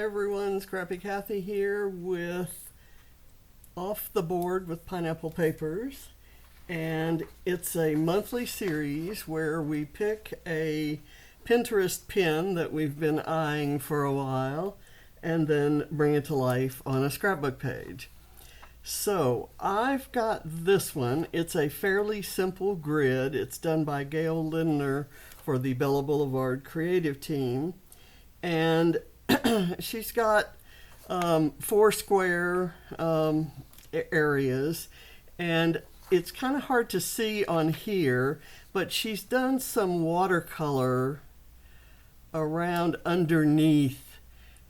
Everyone, Scrappy Kathy here with Off the Board with Pineapple Papers, and it's a monthly series where we pick a Pinterest pin that we've been eyeing for a while and then bring it to life on a scrapbook page. So I've got this one. It's a fairly simple grid. It's done by Gail Lindner for the Bella Boulevard creative team, and she's got four square areas, and it's kind of hard to see on here, but she's done some watercolor around underneath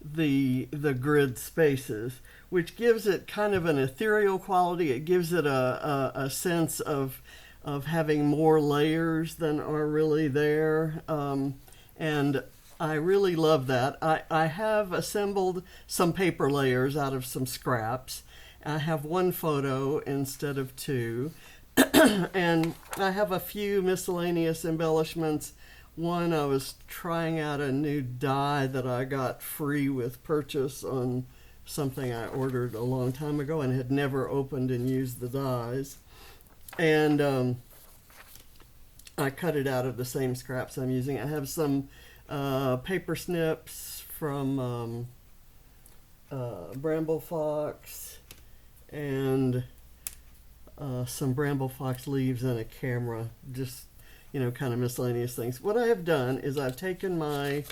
the grid spaces, which gives it kind of an ethereal quality. It gives it a sense of having more layers than are really there, and I really love that. I have assembled some paper layers out of some scraps. I have one photo instead of two. And I have a few miscellaneous embellishments. One, I was trying out a new die that I got free with purchase on something I ordered a long time ago and had never opened and used the dies. And I cut it out of the same scraps I'm using. I have some paper snips from Bramble Fox, and some Bramble Fox leaves and a camera, just, kind of miscellaneous things. What I have done is I've taken my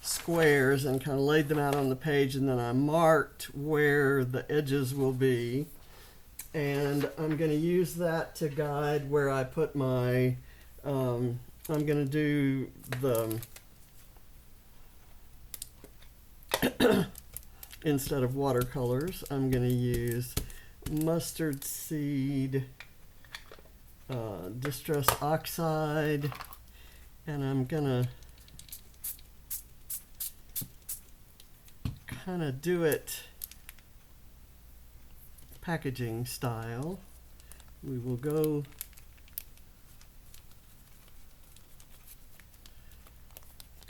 squares and kind of laid them out on the page, and then I marked where the edges will be, and I'm going to use that to guide where I put my, I'm going to do the instead of watercolors, I'm going to use mustard seed, distress oxide, and I'm going to kind of do it packaging style. We will go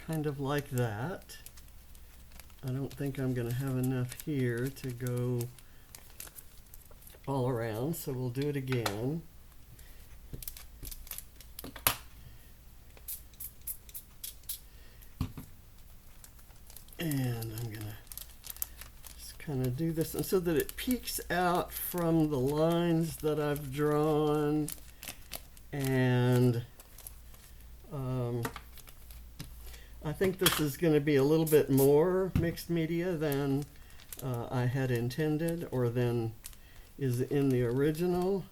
kind of like that. I don't think I'm going to have enough here to go all around, so we'll do it again. And I'm going to just kind of do this so that it peeks out from the lines that I've drawn, and I think this is going to be a little bit more mixed media than I had intended, or than is in the original,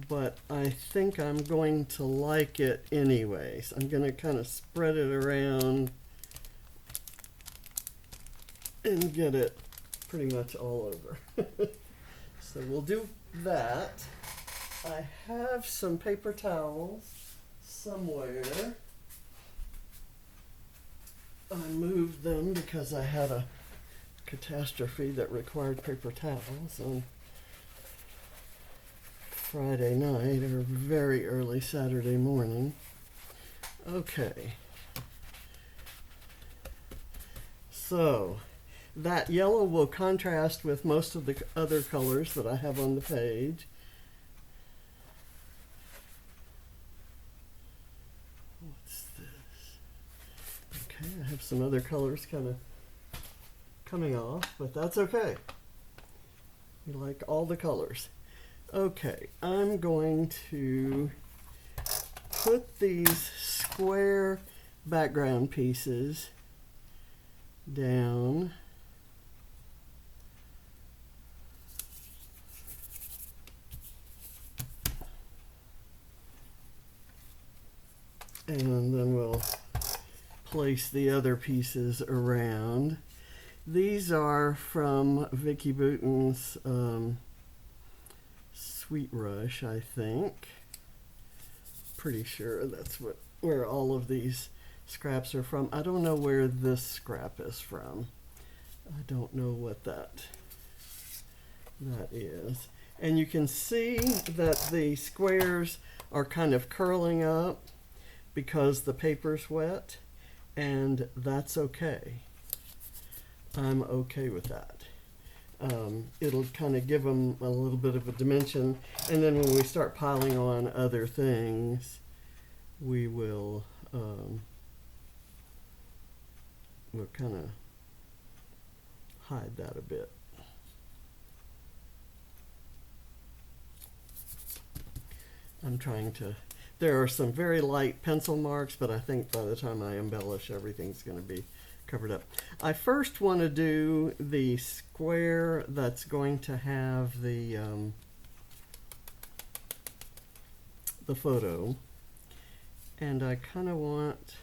but I think I'm going to like it anyway. So I'm going to kind of spread it around and get it pretty much all over. So we'll do that. I have some paper towels somewhere. I moved them because I had a catastrophe that required paper towels on Friday night or very early Saturday morning. Okay. So that yellow will contrast with most of the other colors that I have on the page. I have some other colors kind of coming off, but that's okay. We like all the colors. Okay, I'm going to put these square background pieces down. And then we'll place the other pieces around. These are from Vicki Boutin's Sweet Rush, I think. Pretty sure that's where all of these scraps are from. I don't know where this scrap is from. I don't know what that is. And you can see that the squares are kind of curling up because the paper's wet, and that's okay. I'm okay with that. It'll kind of give them a little bit of a dimension, and then when we start piling on other things, we will we'll kind of hide that a bit. I'm trying to, there are some very light pencil marks, but I think by the time I embellish, everything's going to be covered up. I first want to do the square that's going to have the photo, and I kind of want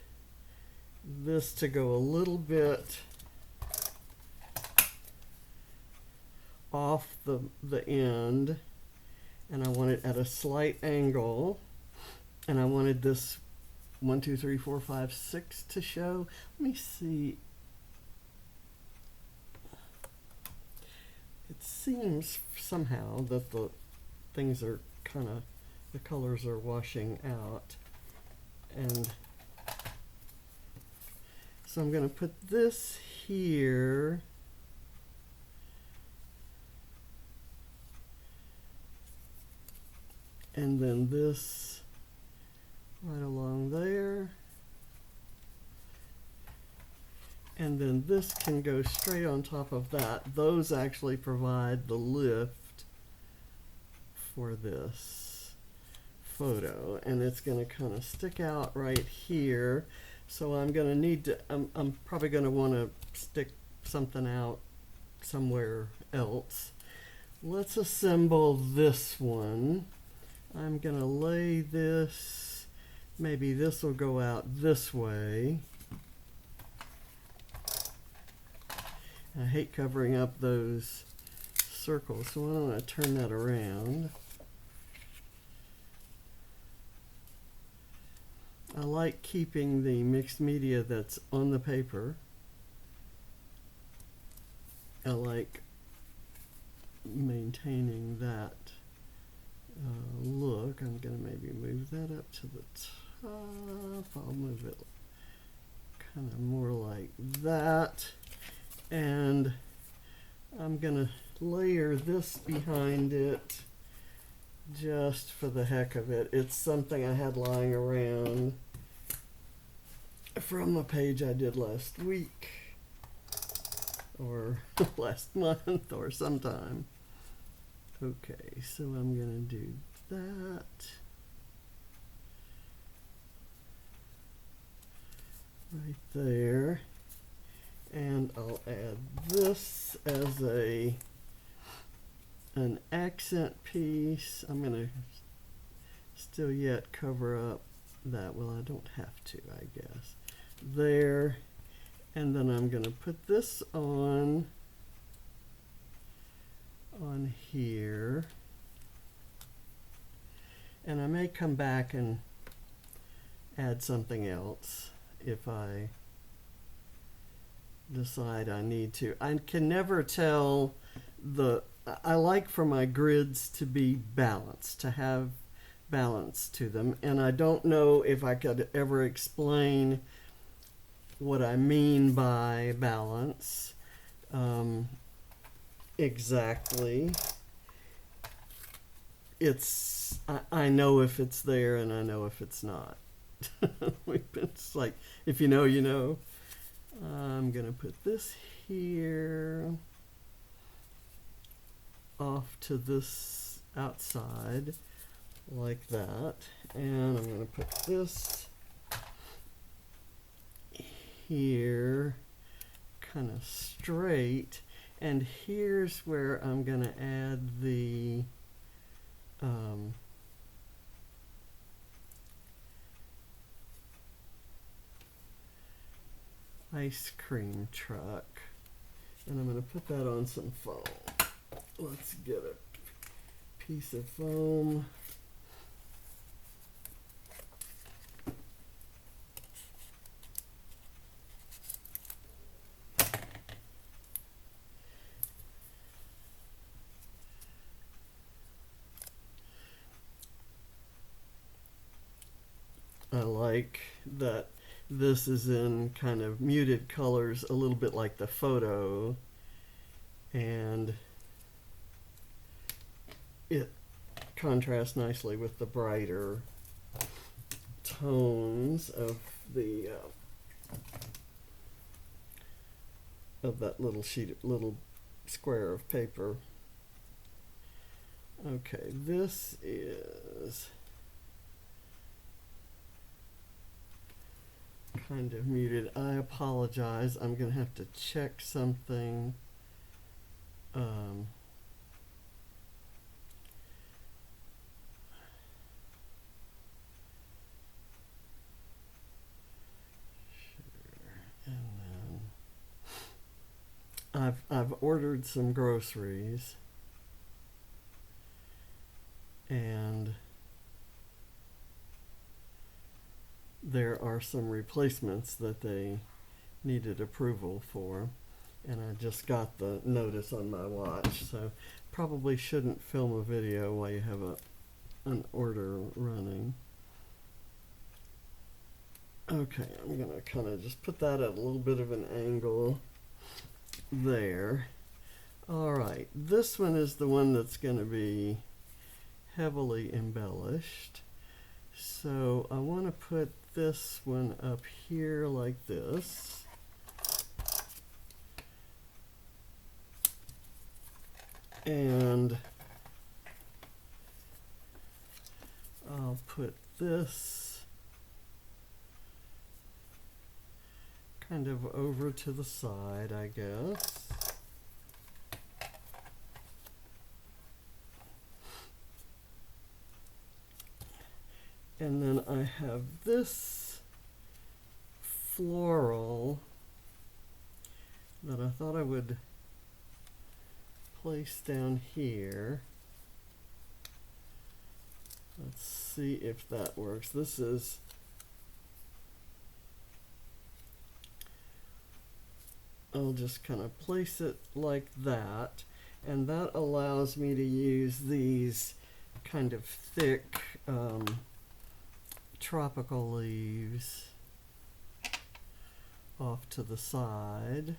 this to go a little bit off the end, and I want it at a slight angle, and I wanted this 1, 2, 3, 4, 5, 6 to show. Let me see. It seems somehow that the things are kind of, the colors are washing out, and so I'm going to put this here. And then this right along there. And then this can go straight on top of that. Those actually provide the lift for this photo. And it's going to kind of stick out right here. So I'm going to need to, I'm probably going to want to stick something out somewhere else. Let's assemble this one. I'm going to lay this, maybe this will go out this way. I hate covering up those circles, so why don't I turn that around. I like keeping the mixed media that's on the paper. I like maintaining that look. I'm going to maybe move that up to the top. I'll move it kind of more like that. And I'm going to layer this behind it just for the heck of it. It's something I had lying around from a page I did last week or last month or sometime. Okay, so I'm going to do that right there, and I'll add this as an accent piece. I'm going to still yet cover up that. Well, I don't have to, I guess. There, and then I'm going to put this on here, and I may come back and add something else if I decide I need to. I can never tell I like for my grids to be balanced, to have balance to them, and I don't know if I could ever explain what I mean by balance exactly. I know if it's there and I know if it's not. It's like, if you know, you know. I'm going to put this here off to this outside like that, and I'm going to put this here kind of straight, and here's where I'm going to add the ice cream truck, and I'm going to put that on some foam. Let's get a piece of foam. I like that This is in kind of muted colors, a little bit like the photo, and it contrasts nicely with the brighter tones of the of that little square of paper. Okay, this is kind of muted. I apologize. I'm going to have to check something. And then I've ordered some groceries, and there are some replacements that they needed approval for, and I just got the notice on my watch, so probably shouldn't film a video while you have an order running. Okay, I'm gonna kind of just put that at a little bit of an angle there. All right, this one is the one that's going to be heavily embellished. So I want to put this one up here like this. And I'll put this kind of over to the side, I guess. And then I have this floral that I thought I would place down here. Let's see if that works. This is I'll just kind of place it like that, and that allows me to use these kind of thick tropical leaves off to the side,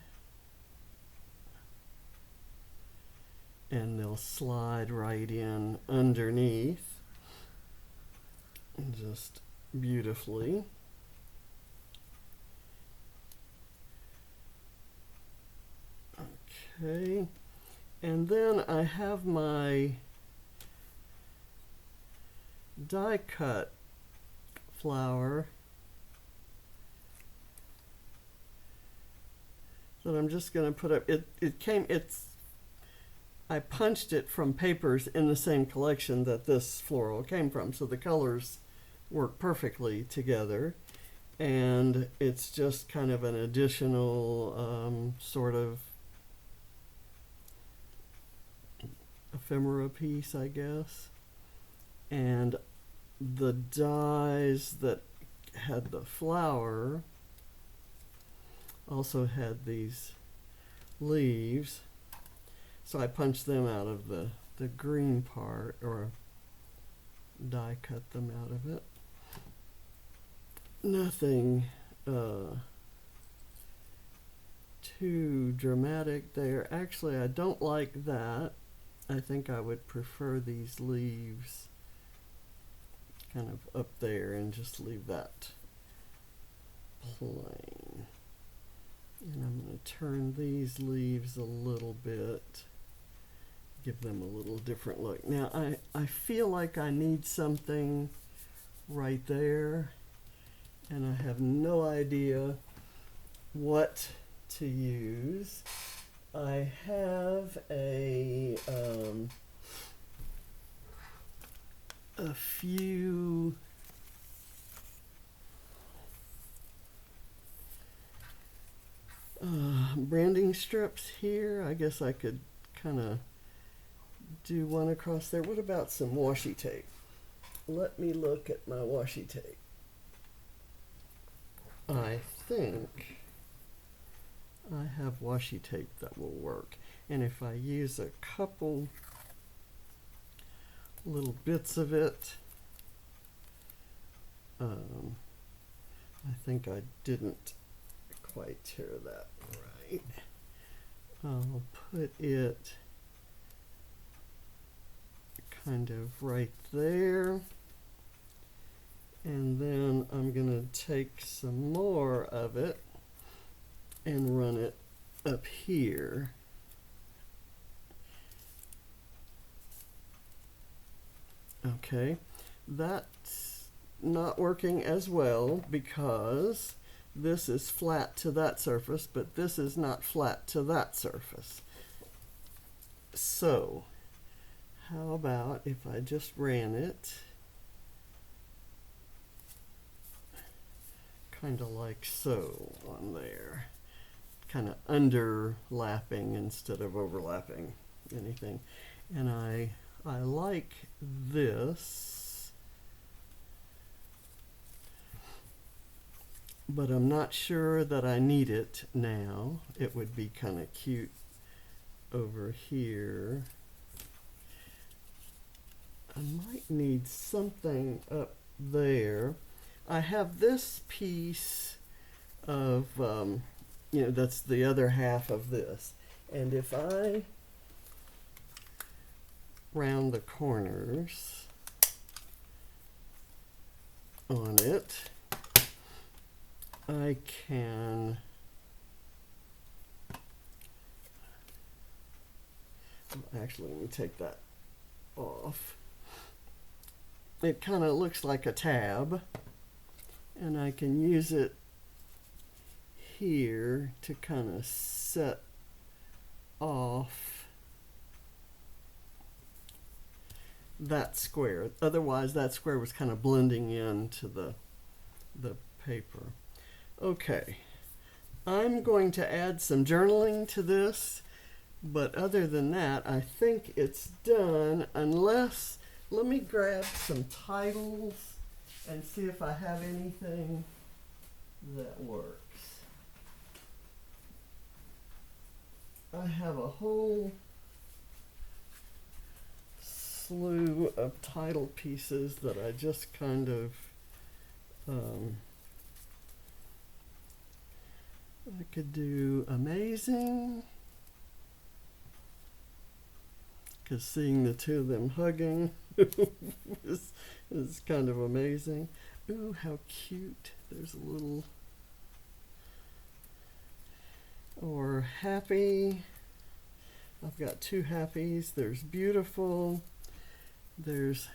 and they'll slide right in underneath just beautifully. Okay, and then I have my die cut flower that I'm just going to put up. I punched it from papers in the same collection that this floral came from, so the colors work perfectly together, and it's just kind of an additional sort of ephemera piece, I guess. And the dies that had the flower also had these leaves, so I punched them out of the green part, or die cut them out of it. Nothing too dramatic there. Actually, I don't like that. I think I would prefer these leaves kind of up there and just leave that plain. And I'm going to turn these leaves a little bit, give them a little different look. Now I feel like I need something right there, and I have no idea what to use. I have a few branding strips here. I guess I could kind of do one across there. What about some washi tape? Let me look at my washi tape. I think I have washi tape that will work. And if I use a couple little bits of it, I think I didn't quite tear that right. I'll put it kind of right there. And then I'm going to take some more of it and run it up here. Okay, that's not working as well because this is flat to that surface, but this is not flat to that surface. So, how about if I just ran it kind of like so on there, kind of underlapping instead of overlapping anything. And I like this, but I'm not sure that I need it now. It would be kind of cute over here. I might need something up there. I have this piece of, that's the other half of this. And if I round the corners on it, I can actually, let me take that off. It kind of looks like a tab, and I can use it here to kind of set off that square. Otherwise, that square was kind of blending into the paper. Okay, I'm going to add some journaling to this, but other than that, I think it's done, unless, let me grab some titles and see if I have anything that works. I have a whole slew of title pieces that I just kind of I could do amazing, because seeing the two of them hugging is kind of amazing. Ooh, how cute. There's a little, or happy. I've got two happies. There's beautiful. There's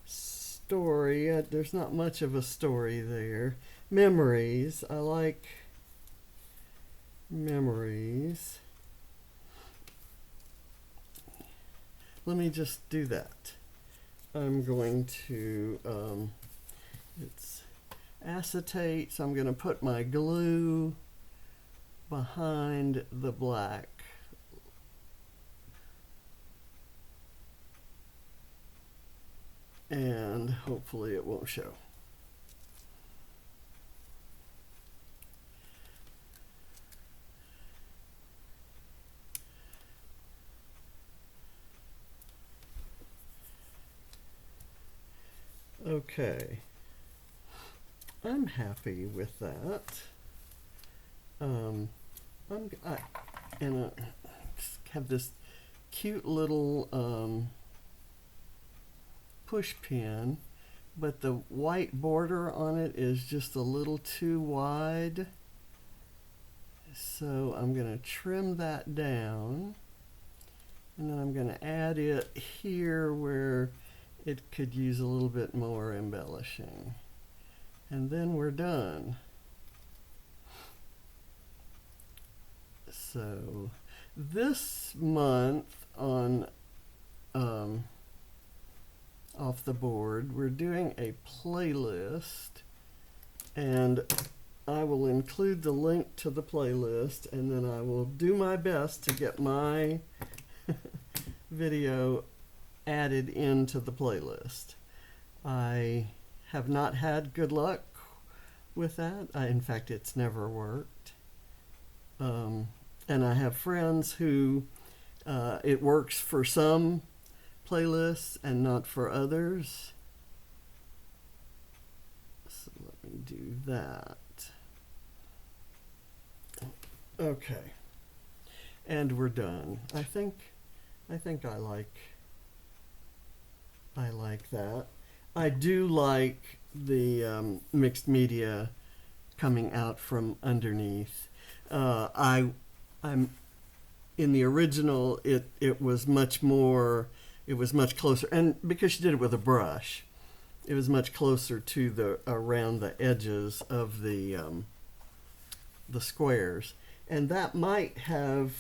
story. There's not much of a story there. Memories. I like memories. Let me just do that. I'm going to, it's acetate, so I'm going to put my glue behind the black. And hopefully it won't show. Okay, I'm happy with that. I have this cute little push pin, but the white border on it is just a little too wide. So I'm going to trim that down, and then I'm going to add it here where it could use a little bit more embellishing. And then we're done. So this month on Off the Board, we're doing a playlist, and I will include the link to the playlist, and then I will do my best to get my video added into the playlist. I have not had good luck with that. In fact, it's never worked. And I have friends who it works for some playlists and not for others. So let me do that. Okay. And we're done. I think I like that. I do like the mixed media coming out from underneath. I'm in the original. It was much more. It was much closer, and because she did it with a brush, it was much closer to the around the edges of the squares, and that might have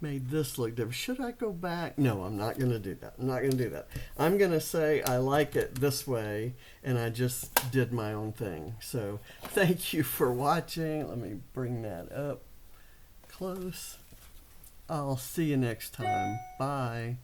made this look different. Should I go back? No, I'm not going to do that. I'm not going to do that. I'm going to say I like it this way, and I just did my own thing. So thank you for watching. Let me bring that up close. I'll see you next time. Bye.